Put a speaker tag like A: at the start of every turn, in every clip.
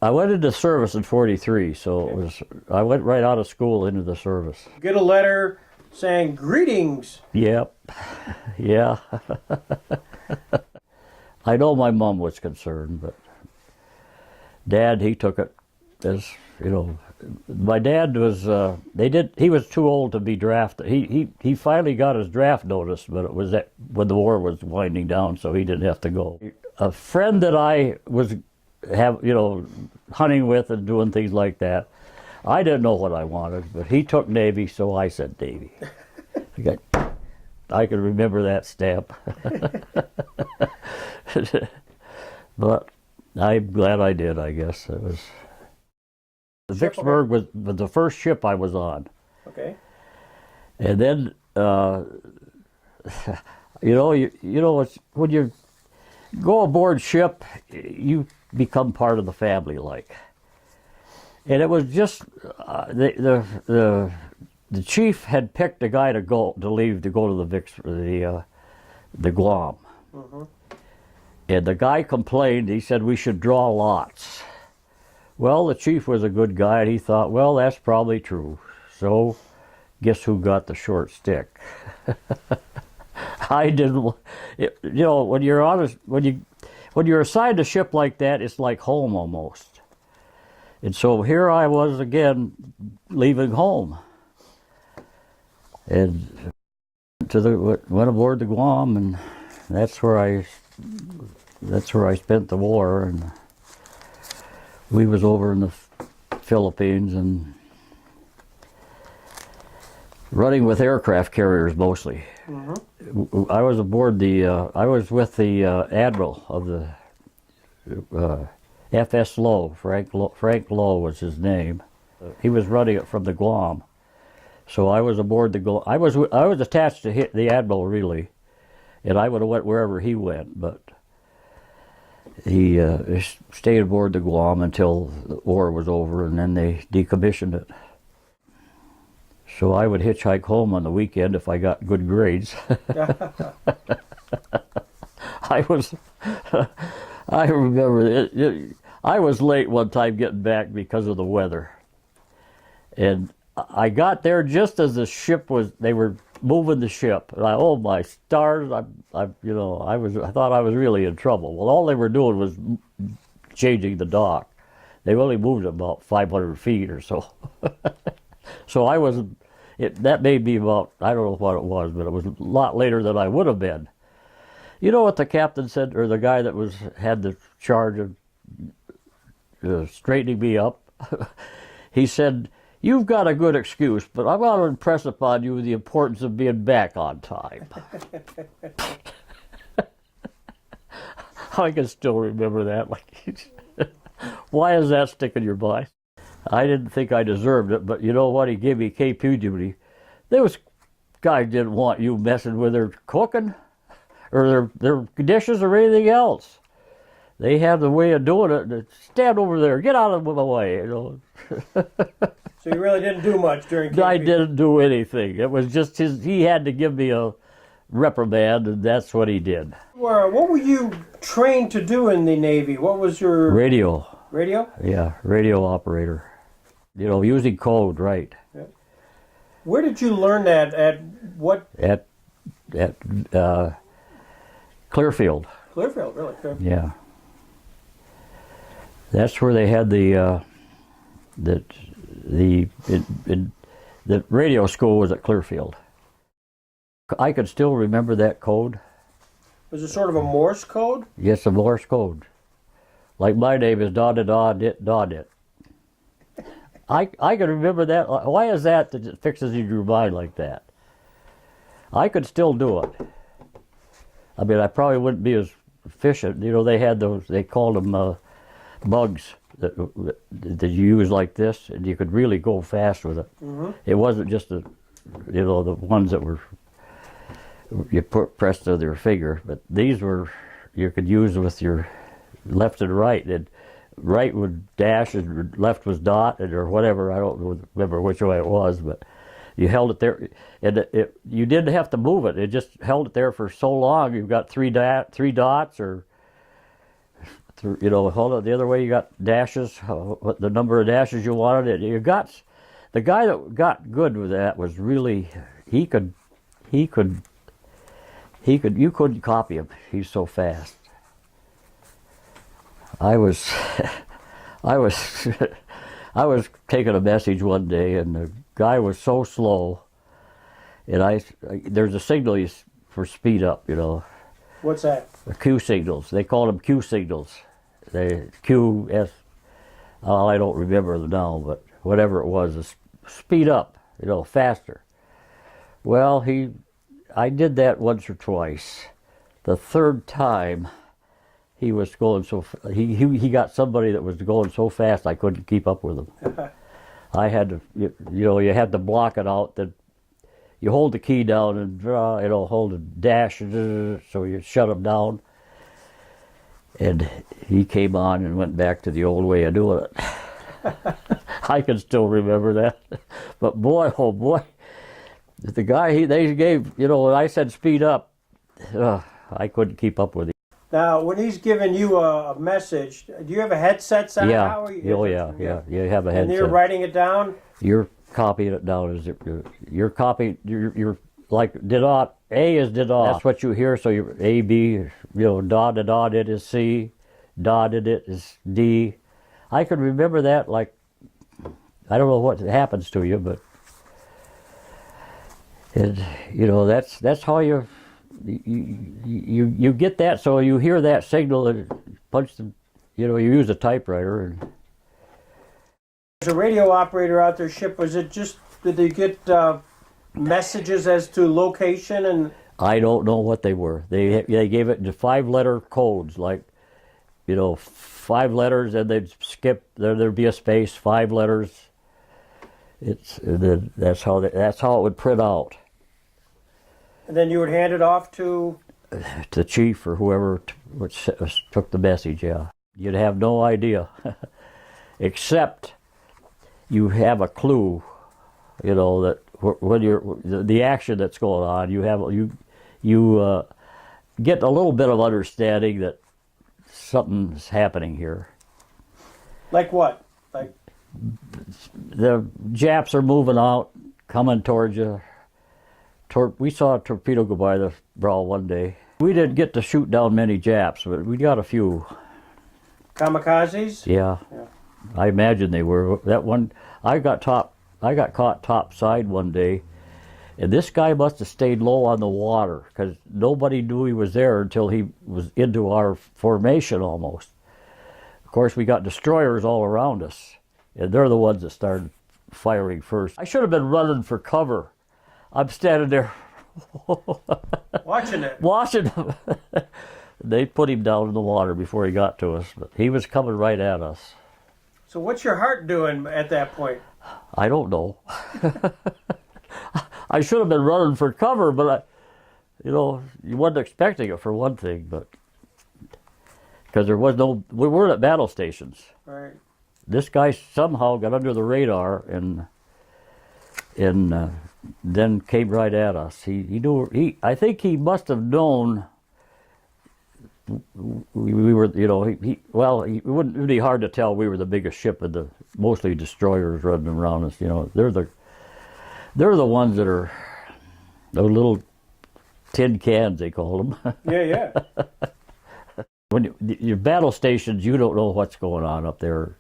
A: I went into service in 43, so it was, I went right out of school into the service.
B: Get a letter saying, "Greetings."
A: Yep. Yeah. I know my mom was concerned, but Dad, he took it as, you know, my dad was, he was too old to be drafted. He finally got his draft notice, but it was when the war was winding down, so he didn't have to go. A friend that I was hunting with and doing things like that, I didn't know what I wanted, but he took Navy, so I said Navy. I can remember that stamp. But I'm glad I did, I guess. It was the Vicksburg was the first ship I was on.
B: Okay.
A: And then it's when you go aboard ship, you become part of the family, like. And it was just the chief had picked a guy to leave to go to the Guam.
B: Mm-hmm.
A: And the guy complained. He said we should draw lots. Well, the chief was a good guy, and he thought, well, that's probably true. So, guess who got the short stick? I didn't. When you're honest, when you're assigned a ship like that, it's like home almost. And so here I was again, leaving home, and went aboard the Guam, and that's where I spent the war. And we was over in the Philippines and running with aircraft carriers mostly. Mm-hmm. I was aboard I was with the admiral of the F.S. Lowe. Frank Lowe was his name. He was running it from the Guam. So I was aboard the Guam. I was attached to the admiral, really, and I would have went wherever he went, but he stayed aboard the Guam until the war was over, and then they decommissioned it. So I would hitchhike home on the weekend if I got good grades. I remember I was late one time getting back because of the weather, and I got there just as the ship they were moving the ship, and oh my stars! I thought I was really in trouble. Well, all they were doing was changing the dock. They only moved about 500 feet or so. So I was. That made me about, I don't know what it was, but it was a lot later than I would have been. You know what the captain said, or the guy that had the charge of straightening me up? He said, "You've got a good excuse, but I'm going to impress upon you the importance of being back on time." I can still remember that. Why is that sticking in your mind? I didn't think I deserved it, but you know what? He gave me KP duty. Those guys didn't want you messing with their cooking or their dishes or anything else. They have the way of doing it. Stand over there. Get out of my way.
B: So you really didn't do much during KP?
A: I didn't do anything. It was just he had to give me a reprimand, and that's what he did.
B: What were you trained to do in the Navy? What was your...
A: Radio.
B: Radio?
A: Yeah, radio operator. Using code, right.
B: Yeah. Where did you learn that? At what?
A: At Clearfield.
B: Clearfield, really? Okay.
A: Yeah. That's where they had the radio school was at Clearfield. I could still remember that code.
B: Was it sort of a Morse code?
A: Yes, a Morse code. Like my name is da-da-da-dit-da-dit. I can remember that. Why is that it fixes in your mind like that? I could still do it. I mean, I probably wouldn't be as efficient. They had those, they called them bugs that you use like this, and you could really go fast with it. Mm-hmm. It wasn't just the ones that were you pressed to their finger, but these were you could use with your left and right. And right would dash and left was dot or whatever. I don't remember which way it was, but you held it there, and you didn't have to move it. It just held it there for so long. You've got three dots, or You know, hold on. The other way, you got dashes. What the number of dashes you wanted. You got the guy that got good with that was really he could. You couldn't copy him. He's so fast. I was I was I was taking a message one day, and the guy was so slow. And there's a signal for speed up. You know.
B: What's that?
A: The Q signals. They called them Q signals. They QS. Oh, I don't remember them now, but whatever it was, speed up. You know, faster. Well, I did that once or twice. The third time, he was going so. He got somebody that was going so fast I couldn't keep up with him. I had to, you had to block it out. That you hold the key down and draw. Hold the dash, so you shut him down. And he came on and went back to the old way of doing it. I can still remember that. But boy, oh boy. The guy they gave, I said speed up. I couldn't keep up with him.
B: Now, when he's giving you a message, do you have a headset set?
A: Yeah. Oh yeah. You have a headset.
B: And you're writing it down.
A: You're copying it down. You're copying. You're like did ought. A is did ought. That's what you hear. So you A B. Dotted it is C. Dotted it is D. I could remember that. Like I don't know what happens to you, but. And that's how you get that. So you hear that signal and punch the, you use a typewriter. And
B: as a radio operator out there, ship, was it just did they get messages as to location and?
A: I don't know what they were. They gave it to 5-letter codes, like 5 letters, and they'd skip. There'd be a space, 5 letters. That's how it would print out.
B: And then you would hand it off to
A: the chief or whoever took the message. Yeah, you'd have no idea, except you have a clue. That when the action that's going on, you get a little bit of understanding that something's happening here.
B: Like what? Like
A: the Japs are moving out, coming towards you. We saw a torpedo go by the brow one day. We didn't get to shoot down many Japs, but we got a few.
B: Kamikazes?
A: Yeah. I imagine they were. That one, I got caught top side one day, and this guy must have stayed low on the water because nobody knew he was there until he was into our formation almost. Of course, we got destroyers all around us, and they're the ones that started firing first. I should have been running for cover. I'm standing there
B: watching it.
A: Watching him. They put him down in the water before he got to us, but he was coming right at us.
B: So what's your heart doing at that point?
A: I don't know. I should have been running for cover, but you wasn't expecting it for one thing, but because we weren't at battle stations.
B: Right.
A: This guy somehow got under the radar and then came right at us. He knew. I think he must have known. We were, it wouldn't be hard to tell we were the biggest ship of the mostly destroyers running around us. They're the ones that are those little tin cans, they call them.
B: Yeah.
A: When your battle stations, you don't know what's going on up there.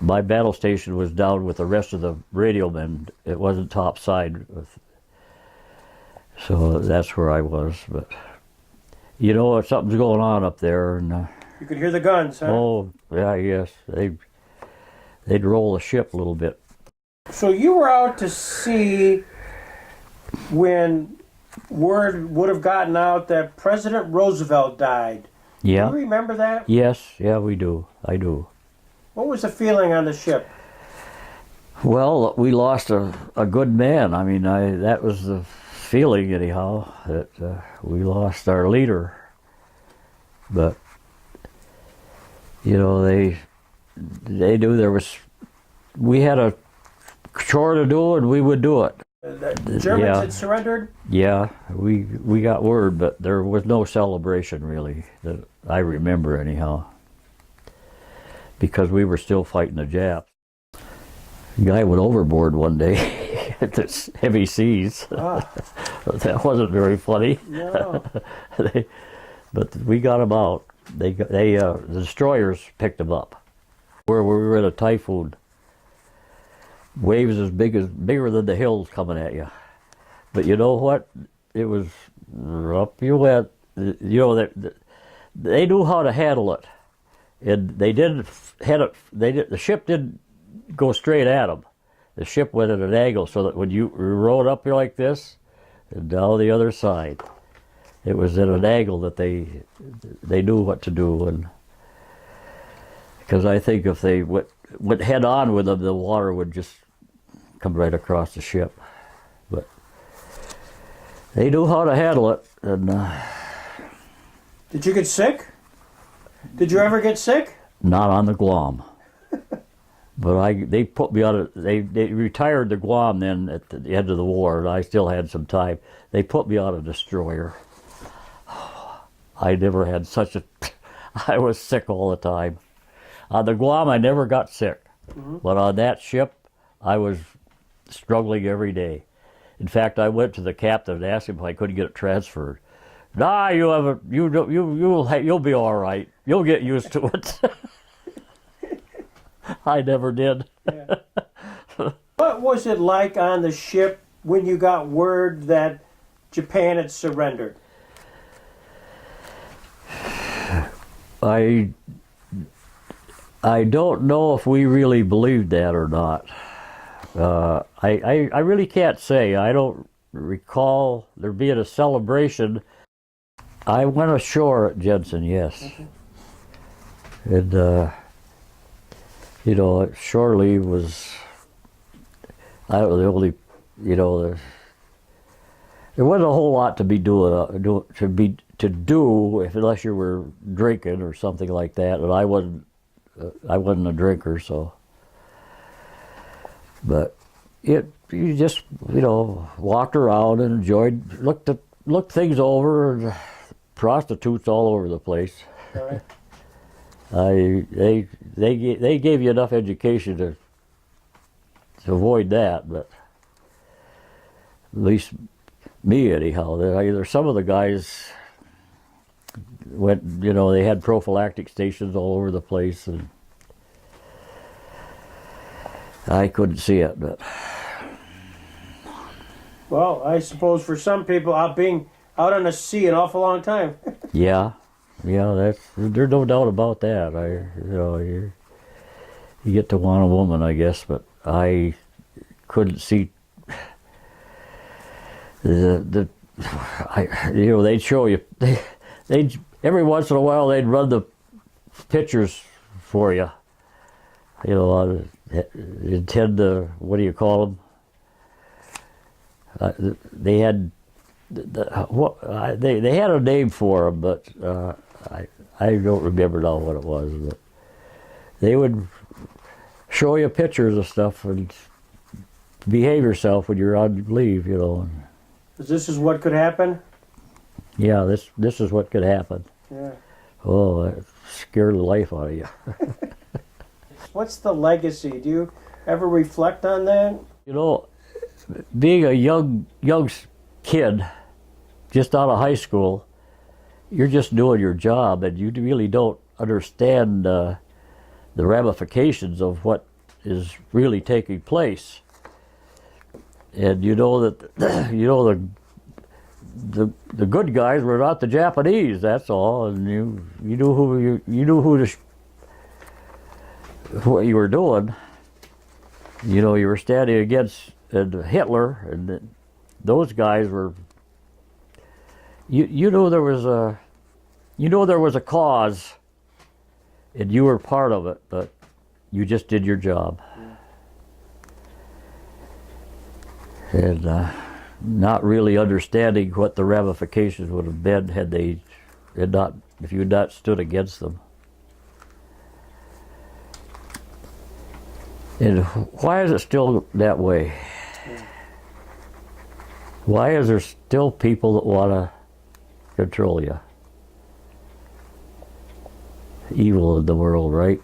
A: My battle station was down with the rest of the radio men. It wasn't top side, so that's where I was. But something's going on up there, and
B: you could hear the guns, huh?
A: Oh yeah, yes, they'd roll the ship a little bit.
B: So you were out to sea when word would have gotten out that President Roosevelt died.
A: Yeah.
B: Do you remember that?
A: Yes, yeah, we do. I do.
B: What was the feeling on the ship?
A: Well, we lost a good man. I mean, that was the feeling anyhow, that we lost our leader. But they knew we had a chore to do and we would do it.
B: The Germans had surrendered?
A: Yeah, we got word, but there was no celebration really that I remember anyhow, because we were still fighting the Japs. The guy went overboard one day at this heavy seas.
B: Ah.
A: That wasn't very funny.
B: No.
A: But we got him out. The destroyers picked him up. Where we were in a typhoon. Waves bigger than the hills coming at you. But you know what? It was up you went. You know, they knew how to handle it, and they didn't head it. The ship didn't go straight at them. The ship went at an angle, so that when you rode up here like this, and down the other side, it was at an angle that they knew what to do. And because I think if they went head on with them, the water would just come right across the ship. But they knew how to handle it. And
B: Did you get sick? Did you ever get sick?
A: not on the Guam. But they put me on they retired the Guam then at the end of the war, and I still had some time. They put me on a destroyer. I never had such a... I was sick all the time. On the Guam, I never got sick. Mm-hmm. But on that ship, I was struggling every day. In fact, I went to the captain and asked him if I couldn't get it transferred. Nah, you'll be all right. You'll get used to it. I never did.
B: Yeah. What was it like on the ship when you got word that Japan had surrendered?
A: I don't know if we really believed that or not. I really can't say. I don't recall there being a celebration. I went ashore at Jensen, yes. Mm-hmm. And, you know, shore leave was, I was the only, you know, there wasn't a whole lot to be doing, to do unless you were drinking or something like that. And I wasn't a drinker, so. But you just, you know, walked around and enjoyed, looked things over, and prostitutes all over the place.
B: All right.
A: They gave you enough education to avoid that, but at least me anyhow. There's some of the guys went, you know, they had prophylactic stations all over the place, and I couldn't see it. But
B: well, I suppose for some people, being out on the sea an awful long time.
A: yeah, there's no doubt about that. You get to want a woman, I guess, but I couldn't see you know, they'd show you, they'd every once in a while they'd run the pictures for you. You know, intend to, what do you call them? They had they had a name for them, but I don't remember now what it was. But they would show you pictures of stuff and behave yourself when you're on leave, you know.
B: This is what could happen?
A: Yeah, this is what could happen.
B: Yeah.
A: Oh, that scared the life out of you.
B: What's the legacy? Do you ever reflect on that?
A: You know, being a young kid, just out of high school, you're just doing your job, and you really don't understand the ramifications of what is really taking place. And you know that the good guys were not the Japanese. That's all, and you knew what you were doing. You know, you were standing against Hitler, and those guys were. You know there was a cause, and you were part of it, but you just did your job. And not really understanding what the ramifications would have been if you had not stood against them. And why is it still that way? Why is there still people that want to control you? Evil in the world, right?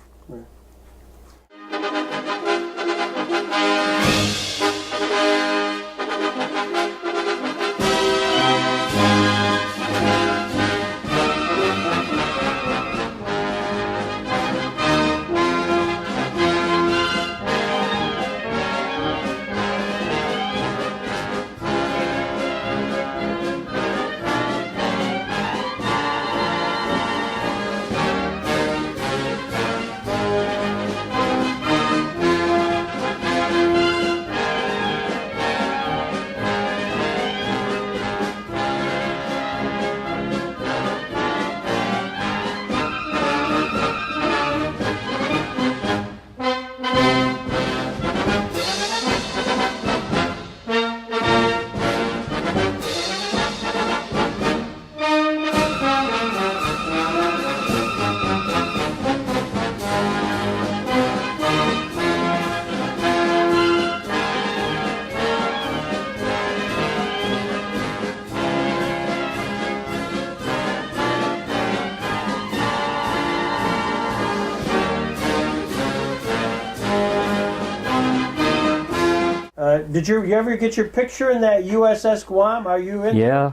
B: Did you ever get your picture in that USS Guam? Are you in?
A: Yeah.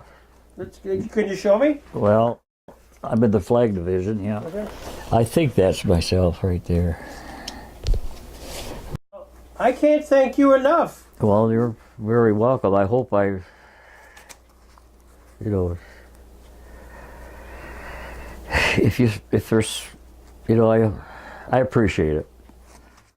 B: Can you show me?
A: Well, I'm in the flag division. Yeah.
B: Okay.
A: I think that's myself right there.
B: I can't thank you enough.
A: Well, you're very welcome. I hope if there's, I appreciate it.